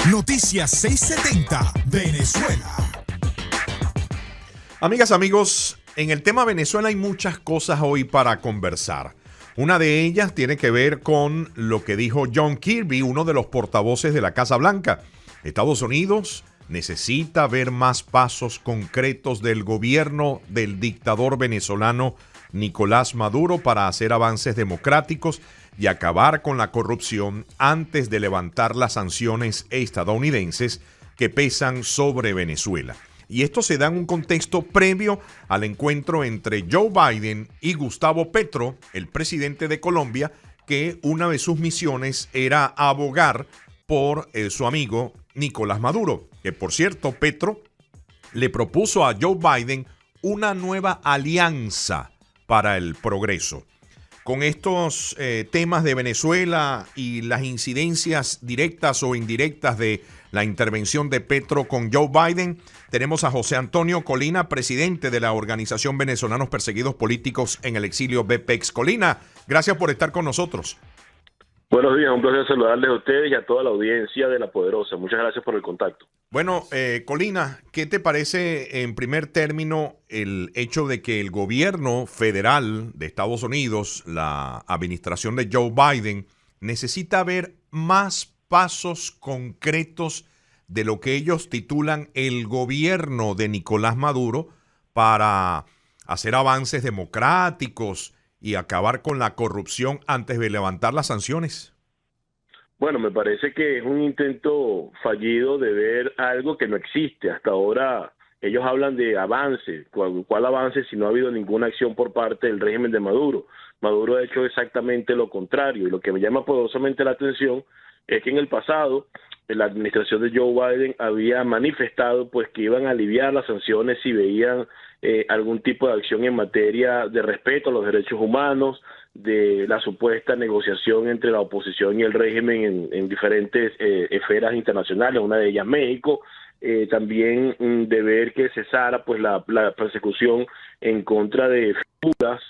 Noticias 670 Venezuela. Amigas, amigos, en el tema Venezuela hay muchas cosas hoy para conversar. Una de ellas tiene que ver con lo que dijo John Kirby, uno de los portavoces de la Casa Blanca. Estados Unidos necesita ver más pasos concretos del gobierno del dictador venezolano Nicolás Maduro para hacer avances democráticos y acabar con la corrupción antes de levantar las sanciones estadounidenses que pesan sobre Venezuela. Y esto se da en un contexto previo al encuentro entre Joe Biden y Gustavo Petro, el presidente de Colombia, que una de sus misiones era abogar por su amigo Nicolás Maduro. Que por cierto, Petro le propuso a Joe Biden una nueva alianza para el progreso. Con estos temas de Venezuela y las incidencias directas o indirectas de la intervención de Petro con Joe Biden, tenemos a José Antonio Colina, presidente de la Organización Venezolanos Perseguidos Políticos en el Exilio, BPEX. Colina, gracias por estar con nosotros. Buenos días, un placer saludarles a ustedes y a toda la audiencia de La Poderosa. Muchas gracias por el contacto. Bueno, Colina, ¿qué te parece en primer término el hecho de que el gobierno federal de Estados Unidos, la administración de Joe Biden, necesita ver más pasos concretos de lo que ellos titulan el gobierno de Nicolás Maduro para hacer avances democráticos y acabar con la corrupción antes de levantar las sanciones? Bueno, me parece que es un intento fallido de ver algo que no existe. Hasta ahora ellos hablan de avance. ¿Cuál avance si no ha habido ninguna acción por parte del régimen de Maduro? Maduro ha hecho exactamente lo contrario. Y lo que me llama poderosamente la atención es que en el pasado la administración de Joe Biden había manifestado pues que iban a aliviar las sanciones si veían algún tipo de acción en materia de respeto a los derechos humanos, de la supuesta negociación entre la oposición y el régimen en diferentes esferas internacionales, una de ellas México, también de ver que cesara pues la persecución en contra de figuras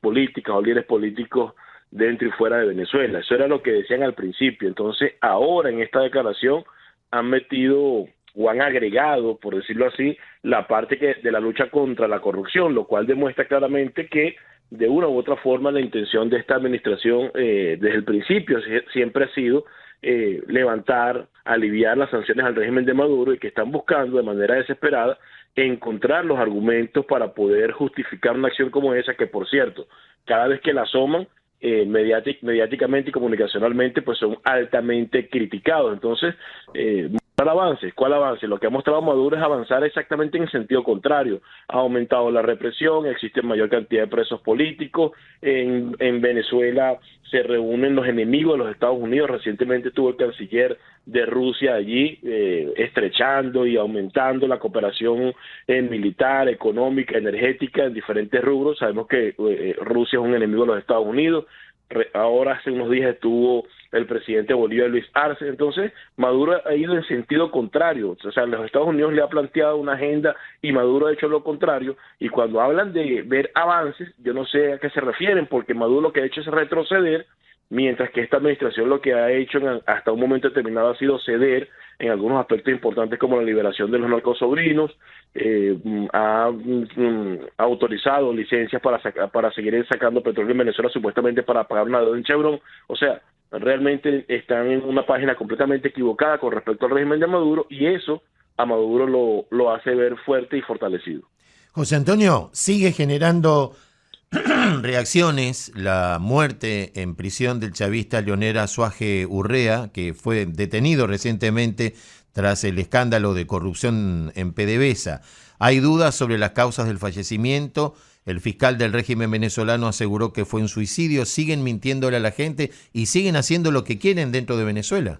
políticas o líderes políticos dentro y fuera de Venezuela. Eso era lo que decían al principio. Entonces, ahora en esta declaración han metido o han agregado, por decirlo así, la parte de la lucha contra la corrupción, lo cual demuestra claramente que de una u otra forma la intención de esta administración desde el principio siempre ha sido levantar, aliviar las sanciones al régimen de Maduro y que están buscando de manera desesperada encontrar los argumentos para poder justificar una acción como esa que, por cierto, cada vez que la asoman, mediáticamente y comunicacionalmente pues son altamente criticados. Entonces, ¿cuál avance? Lo que ha mostrado Maduro es avanzar exactamente en el sentido contrario. Ha aumentado la represión, existe mayor cantidad de presos políticos, en Venezuela se reúnen los enemigos de los Estados Unidos. Recientemente estuvo el canciller de Rusia allí estrechando y aumentando la cooperación militar, económica, energética en diferentes rubros. Sabemos que Rusia es un enemigo de los Estados Unidos. Ahora hace unos días estuvo el presidente de Bolivia, Luis Arce. Entonces Maduro ha ido en sentido contrario. O sea, los Estados Unidos le ha planteado una agenda y Maduro ha hecho lo contrario. Y cuando hablan de ver avances, yo no sé a qué se refieren, porque Maduro lo que ha hecho es retroceder, mientras que esta administración lo que ha hecho hasta un momento determinado ha sido ceder en algunos aspectos importantes como la liberación de los narcosobrinos, ha autorizado licencias para seguir sacando petróleo en Venezuela, supuestamente para pagar una deuda en Chevron. O sea, realmente están en una página completamente equivocada con respecto al régimen de Maduro, y eso a Maduro lo hace ver fuerte y fortalecido. José Antonio, sigue generando reacciones la muerte en prisión del chavista Leonel Azuaje Urrea, que fue detenido recientemente tras el escándalo de corrupción en PDVSA. Hay dudas sobre las causas del fallecimiento. El fiscal del régimen venezolano aseguró que fue un suicidio. Siguen mintiéndole a la gente y siguen haciendo lo que quieren dentro de Venezuela.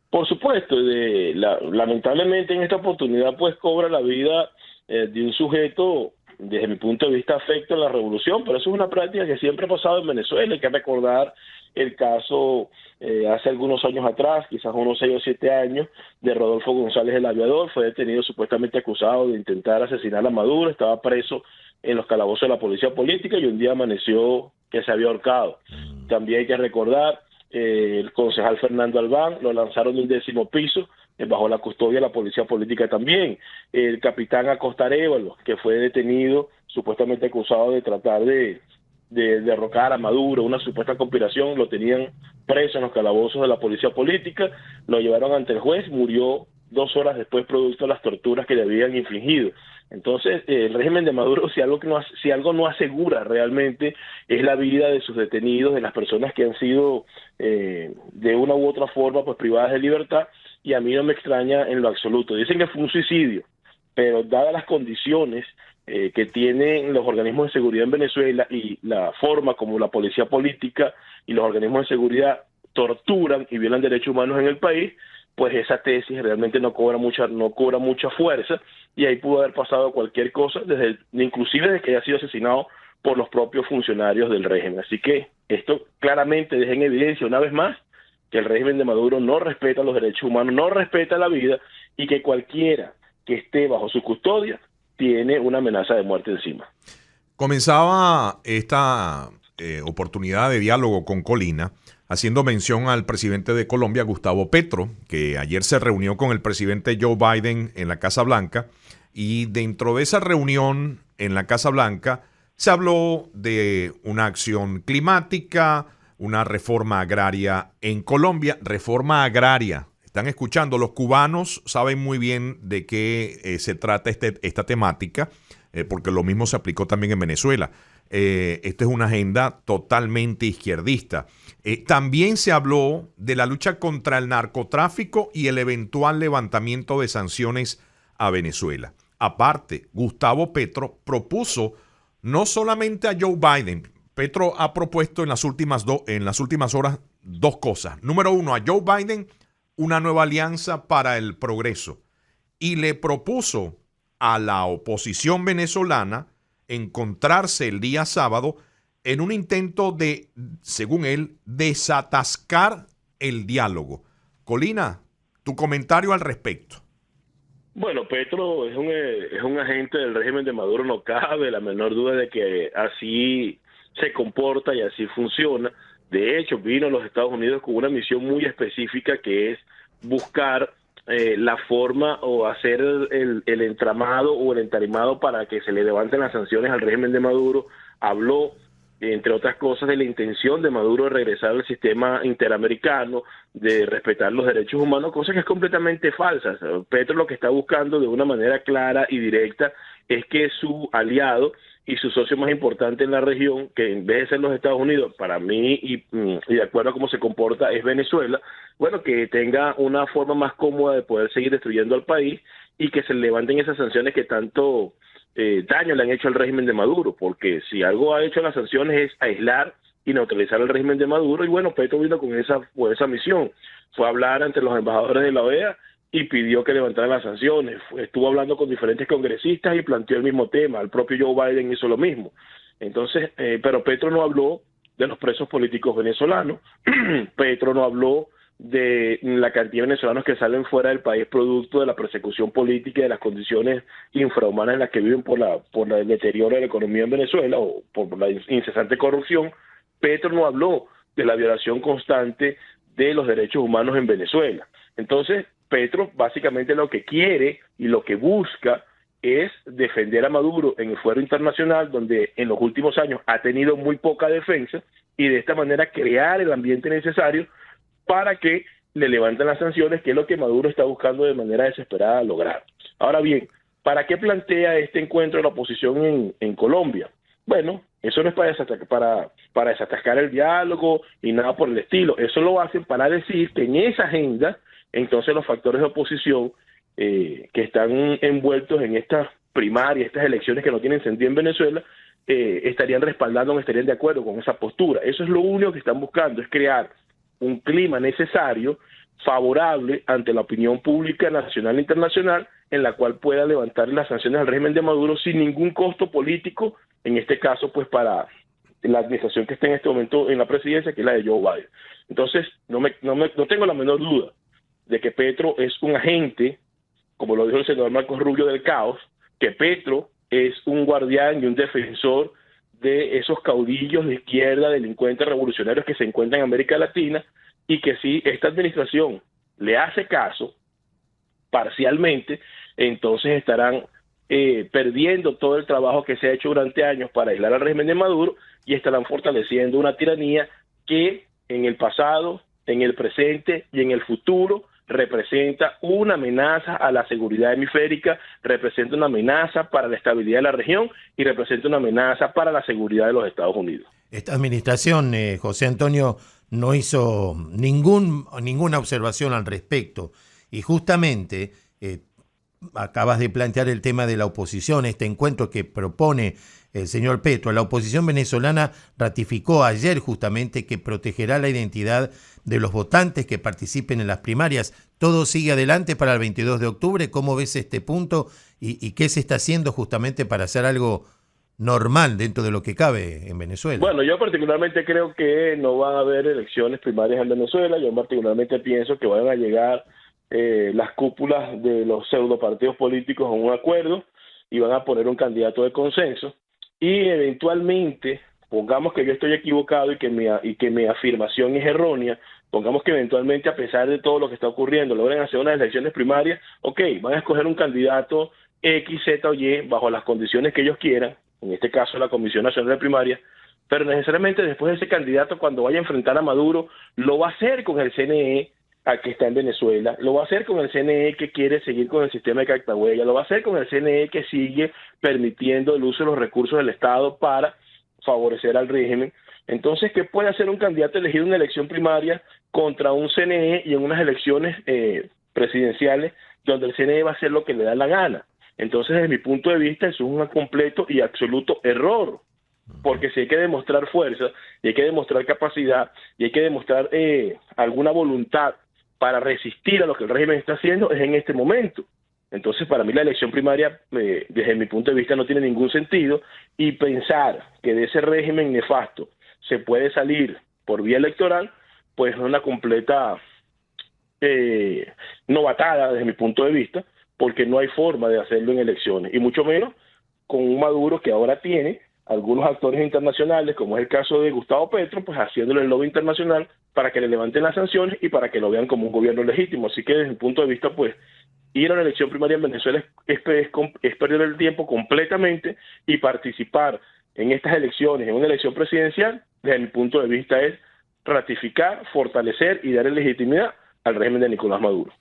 Por supuesto, lamentablemente en esta oportunidad pues cobra la vida de un sujeto, desde mi punto de vista, afecto a la revolución, pero eso es una práctica que siempre ha pasado en Venezuela. Hay que recordar el caso hace algunos años atrás, quizás unos 6 o 7 años, de Rodolfo González el Aviador. Fue detenido supuestamente acusado de intentar asesinar a Maduro, estaba preso en los calabozos de la policía política y un día amaneció que se había ahorcado. También hay que recordar el concejal Fernando Albán, lo lanzaron de un 10º piso, bajo la custodia de la policía política también. El capitán Acosta Arévalo, que fue detenido, supuestamente acusado de tratar de derrocar a Maduro, una supuesta conspiración, lo tenían preso en los calabozos de la policía política, lo llevaron ante el juez, murió 2 horas después producto de las torturas que le habían infligido. Entonces, el régimen de Maduro, si algo no asegura realmente, es la vida de sus detenidos, de las personas que han sido de una u otra forma pues privadas de libertad, y a mí no me extraña en lo absoluto. Dicen que fue un suicidio, pero dadas las condiciones que tienen los organismos de seguridad en Venezuela y la forma como la policía política y los organismos de seguridad torturan y violan derechos humanos en el país, pues esa tesis realmente no cobra mucha fuerza, y ahí pudo haber pasado cualquier cosa, inclusive desde que haya sido asesinado por los propios funcionarios del régimen. Así que esto claramente deja en evidencia una vez más que el régimen de Maduro no respeta los derechos humanos, no respeta la vida, y que cualquiera que esté bajo su custodia tiene una amenaza de muerte encima. Comenzaba esta oportunidad de diálogo con Colina haciendo mención al presidente de Colombia, Gustavo Petro, que ayer se reunió con el presidente Joe Biden en la Casa Blanca, y dentro de esa reunión en la Casa Blanca se habló de una acción climática, una reforma agraria en Colombia. Reforma agraria. Están escuchando, los cubanos saben muy bien de qué se trata esta temática, porque lo mismo se aplicó también en Venezuela. Esta es una agenda totalmente izquierdista. También se habló de la lucha contra el narcotráfico y el eventual levantamiento de sanciones a Venezuela. Aparte, Gustavo Petro propuso no solamente a Joe Biden. Petro ha propuesto en las últimas horas 2 cosas. Número 1, a Joe Biden una nueva alianza para el progreso, y le propuso a la oposición venezolana encontrarse el día sábado en un intento de, según él, desatascar el diálogo. Colina, tu comentario al respecto. Bueno, Petro es un agente del régimen de Maduro, no cabe la menor duda de que así se comporta y así funciona. De hecho, vino a los Estados Unidos con una misión muy específica, que es buscar la forma o hacer el entramado o el entarimado para que se le levanten las sanciones al régimen de Maduro. Habló, entre otras cosas, de la intención de Maduro de regresar al sistema interamericano, de respetar los derechos humanos, cosa que es completamente falsa. Petro lo que está buscando de una manera clara y directa es que su aliado y su socio más importante en la región, que en vez de ser los Estados Unidos, para mí, y de acuerdo a cómo se comporta, es Venezuela, bueno, que tenga una forma más cómoda de poder seguir destruyendo al país, y que se levanten esas sanciones que tanto daño le han hecho al régimen de Maduro, porque si algo ha hecho las sanciones es aislar y neutralizar el régimen de Maduro, y bueno, Petro vino con esa misión. Fue a hablar ante los embajadores de la OEA y pidió que levantaran las sanciones. Estuvo hablando con diferentes congresistas y planteó el mismo tema. El propio Joe Biden hizo lo mismo. Entonces, pero Petro no habló de los presos políticos venezolanos. Petro no habló de la cantidad de venezolanos que salen fuera del país producto de la persecución política y de las condiciones infrahumanas en las que viven por el deterioro de la economía en Venezuela o por la incesante corrupción. Petro no habló de la violación constante de los derechos humanos en Venezuela. Entonces, Petro básicamente lo que quiere y lo que busca es defender a Maduro en el fuero internacional, donde en los últimos años ha tenido muy poca defensa, y de esta manera crear el ambiente necesario para que le levanten las sanciones, que es lo que Maduro está buscando de manera desesperada lograr. Ahora bien, ¿para qué plantea este encuentro de la oposición en Colombia? Bueno, eso no es para desatascar el diálogo y nada por el estilo. Eso lo hacen para decir que en esa agenda, entonces los factores de oposición que están envueltos en estas primarias, estas elecciones que no tienen sentido en Venezuela, estarían respaldando, no estarían de acuerdo con esa postura. Eso es lo único que están buscando, es crear un clima necesario, favorable ante la opinión pública nacional e internacional, en la cual pueda levantar las sanciones al régimen de Maduro sin ningún costo político, en este caso pues para la administración que está en este momento en la presidencia, que es la de Joe Biden. Entonces no tengo la menor duda de que Petro es un agente, como lo dijo el senador Marcos Rubio, del caos, que Petro es un guardián y un defensor de esos caudillos de izquierda, delincuentes revolucionarios que se encuentran en América Latina, y que si esta administración le hace caso parcialmente, entonces estarán perdiendo todo el trabajo que se ha hecho durante años para aislar al régimen de Maduro y estarán fortaleciendo una tiranía que en el pasado, en el presente y en el futuro representa una amenaza a la seguridad hemisférica, representa una amenaza para la estabilidad de la región y representa una amenaza para la seguridad de los Estados Unidos. Esta administración, José Antonio, no hizo ninguna observación al respecto y justamente acabas de plantear el tema de la oposición, este encuentro que propone el señor Petro. La oposición venezolana ratificó ayer justamente que protegerá la identidad de los votantes que participen en las primarias. ¿Todo sigue adelante para el 22 de octubre? ¿Cómo ves este punto? ¿Y qué se está haciendo justamente para hacer algo normal dentro de lo que cabe en Venezuela? Bueno, yo particularmente creo que no van a haber elecciones primarias en Venezuela. Yo particularmente pienso que van a llegar las cúpulas de los pseudo partidos políticos a un acuerdo y van a poner un candidato de consenso y eventualmente, pongamos que yo estoy equivocado y que mi afirmación es errónea, pongamos que eventualmente a pesar de todo lo que está ocurriendo logren hacer unas elecciones primarias, ok, van a escoger un candidato X, Z o Y bajo las condiciones que ellos quieran, en este caso la Comisión Nacional de Primarias, pero necesariamente después ese candidato cuando vaya a enfrentar a Maduro lo va a hacer con el CNE que está en Venezuela, lo va a hacer con el CNE que quiere seguir con el sistema de Cactahuella, lo va a hacer con el CNE que sigue permitiendo el uso de los recursos del Estado para favorecer al régimen. Entonces, ¿qué puede hacer un candidato elegido en una elección primaria contra un CNE y en unas elecciones presidenciales donde el CNE va a hacer lo que le da la gana? Entonces, desde mi punto de vista, eso es un completo y absoluto error. Porque si hay que demostrar fuerza, y hay que demostrar capacidad, y hay que demostrar alguna voluntad para resistir a lo que el régimen está haciendo, es en este momento. Entonces, para mí la elección primaria, desde mi punto de vista, no tiene ningún sentido, y pensar que de ese régimen nefasto se puede salir por vía electoral, pues es una completa novatada desde mi punto de vista, porque no hay forma de hacerlo en elecciones, y mucho menos con un Maduro que ahora tiene algunos actores internacionales, como es el caso de Gustavo Petro, pues haciéndole el lobby internacional para que le levanten las sanciones y para que lo vean como un gobierno legítimo. Así que desde mi punto de vista, pues ir a una elección primaria en Venezuela es perder el tiempo completamente, y participar en estas elecciones, en una elección presidencial, desde mi punto de vista es ratificar, fortalecer y darle legitimidad al régimen de Nicolás Maduro.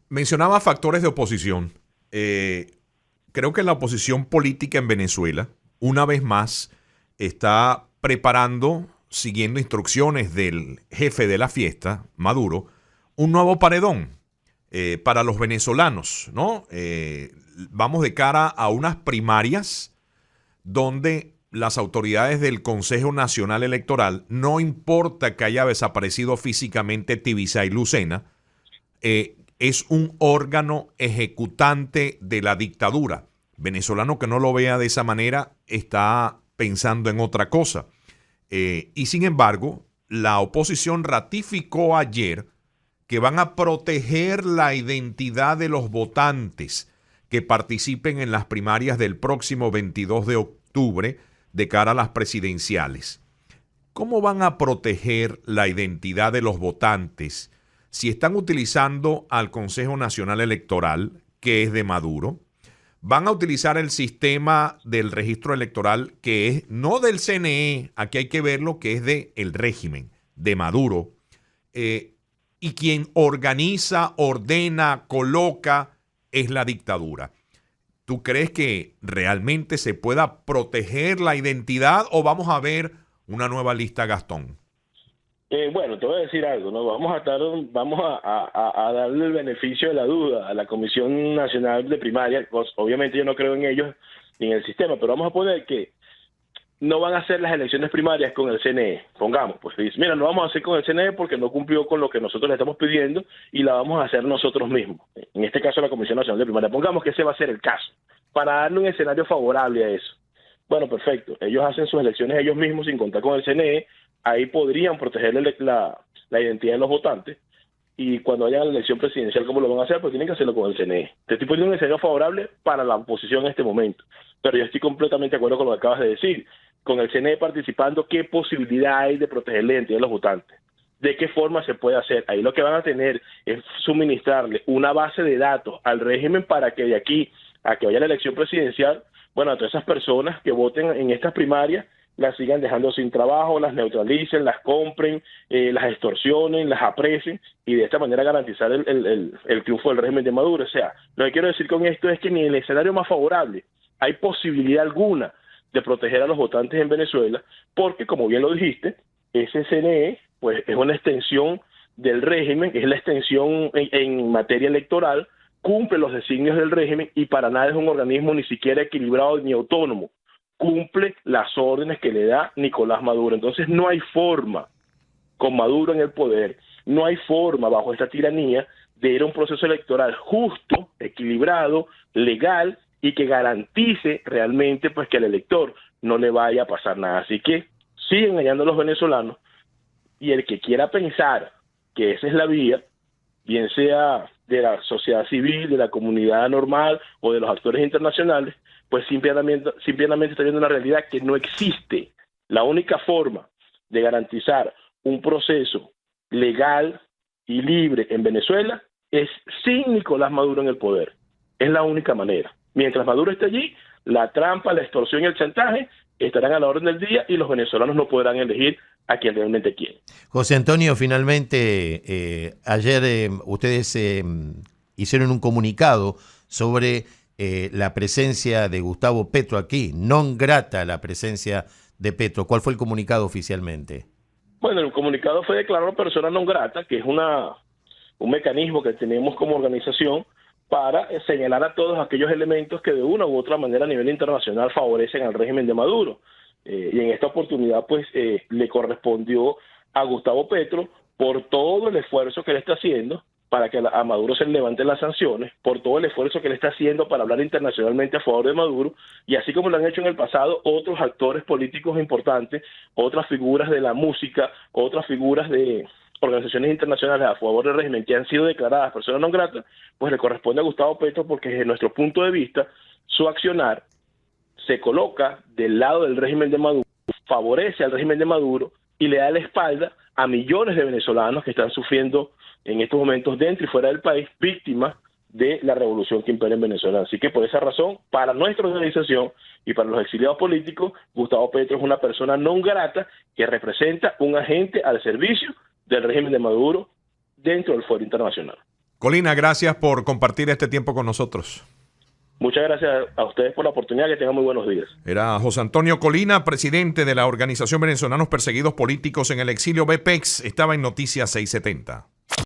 Mencionaba factores de oposición. Creo que la oposición política en Venezuela, una vez más, está preparando, siguiendo instrucciones del jefe de la fiesta, Maduro, un nuevo paredón para los venezolanos, ¿no? Vamos de cara a unas primarias donde las autoridades del Consejo Nacional Electoral, no importa que haya desaparecido físicamente Tibisay Lucena, es un órgano ejecutante de la dictadura. Venezolano que no lo vea de esa manera está pensando en otra cosa. Y sin embargo, la oposición ratificó ayer que van a proteger la identidad de los votantes que participen en las primarias del próximo 22 de octubre de cara a las presidenciales. ¿Cómo van a proteger la identidad de los votantes si están utilizando al Consejo Nacional Electoral, que es de Maduro? Van a utilizar el sistema del registro electoral, que es no del CNE, aquí hay que verlo, que es del régimen, de Maduro. Y quien organiza, ordena, coloca, es la dictadura. ¿Tú crees que realmente se pueda proteger la identidad o vamos a ver una nueva lista Gastón? Bueno, te voy a decir algo, ¿no? Vamos a darle el beneficio de la duda a la Comisión Nacional de Primaria. Pues, obviamente yo no creo en ellos ni en el sistema, pero vamos a poner que no van a hacer las elecciones primarias con el CNE. Pongamos, pues dice, mira, no vamos a hacer con el CNE porque no cumplió con lo que nosotros le estamos pidiendo y la vamos a hacer nosotros mismos. En este caso la Comisión Nacional de Primaria. Pongamos que ese va a ser el caso, para darle un escenario favorable a eso. Bueno, perfecto. Ellos hacen sus elecciones ellos mismos sin contar con el CNE. Ahí podrían protegerle la identidad de los votantes, y cuando haya la elección presidencial, ¿cómo lo van a hacer? Pues tienen que hacerlo con el CNE. Te estoy poniendo un escenario favorable para la oposición en este momento, pero yo estoy completamente de acuerdo con lo que acabas de decir. Con el CNE participando, ¿qué posibilidad hay de proteger la identidad de los votantes? de qué forma se puede hacer. Ahí lo que van a tener es suministrarle una base de datos al régimen para que de aquí a que vaya la elección presidencial, bueno, a todas esas personas que voten en estas primarias las sigan dejando sin trabajo, las neutralicen, las compren, las extorsionen, las apresen y de esta manera garantizar el triunfo del régimen de Maduro. O sea, lo que quiero decir con esto es que ni en el escenario más favorable hay posibilidad alguna de proteger a los votantes en Venezuela, porque como bien lo dijiste, ese CNE pues es una extensión del régimen, es la extensión en materia electoral, cumple los designios del régimen y para nada es un organismo ni siquiera equilibrado ni autónomo, cumple las órdenes que le da Nicolás Maduro. Entonces no hay forma, con Maduro en el poder, no hay forma bajo esta tiranía de ir a un proceso electoral justo, equilibrado, legal y que garantice realmente pues que al elector no le vaya a pasar nada. Así que siguen engañando a los venezolanos y el que quiera pensar que esa es la vía, bien sea de la sociedad civil, de la comunidad normal o de los actores internacionales, pues simplemente está viendo una realidad que no existe. La única forma de garantizar un proceso legal y libre en Venezuela es sin Nicolás Maduro en el poder. Es la única manera. Mientras Maduro esté allí, la trampa, la extorsión y el chantaje estarán a la orden del día y los venezolanos no podrán elegir a quien realmente quieren. José Antonio, finalmente, ayer ustedes hicieron un comunicado sobre la presencia de Gustavo Petro aquí, non grata la presencia de Petro. ¿Cuál fue el comunicado oficialmente? Bueno, el comunicado fue declarado persona non grata, que es un mecanismo que tenemos como organización para señalar a todos aquellos elementos que de una u otra manera a nivel internacional favorecen al régimen de Maduro. Y en esta oportunidad pues le correspondió a Gustavo Petro por todo el esfuerzo que le está haciendo para que a Maduro se le levanten las sanciones, por todo el esfuerzo que le está haciendo para hablar internacionalmente a favor de Maduro, y así como lo han hecho en el pasado otros actores políticos importantes, otras figuras de la música, otras figuras de organizaciones internacionales a favor del régimen que han sido declaradas personas non gratas, pues le corresponde a Gustavo Petro porque desde nuestro punto de vista su accionar se coloca del lado del régimen de Maduro, favorece al régimen de Maduro y le da la espalda a millones de venezolanos que están sufriendo en estos momentos dentro y fuera del país, víctimas de la revolución que impera en Venezuela. Así que por esa razón, para nuestra organización y para los exiliados políticos, Gustavo Petro es una persona non grata que representa un agente al servicio del régimen de Maduro dentro del foro internacional. Colina, gracias por compartir este tiempo con nosotros. Muchas gracias a ustedes por la oportunidad, que tengan muy buenos días. Era José Antonio Colina, presidente de la Organización Venezolanos Perseguidos Políticos en el Exilio, BPEX, estaba en Noticias 670.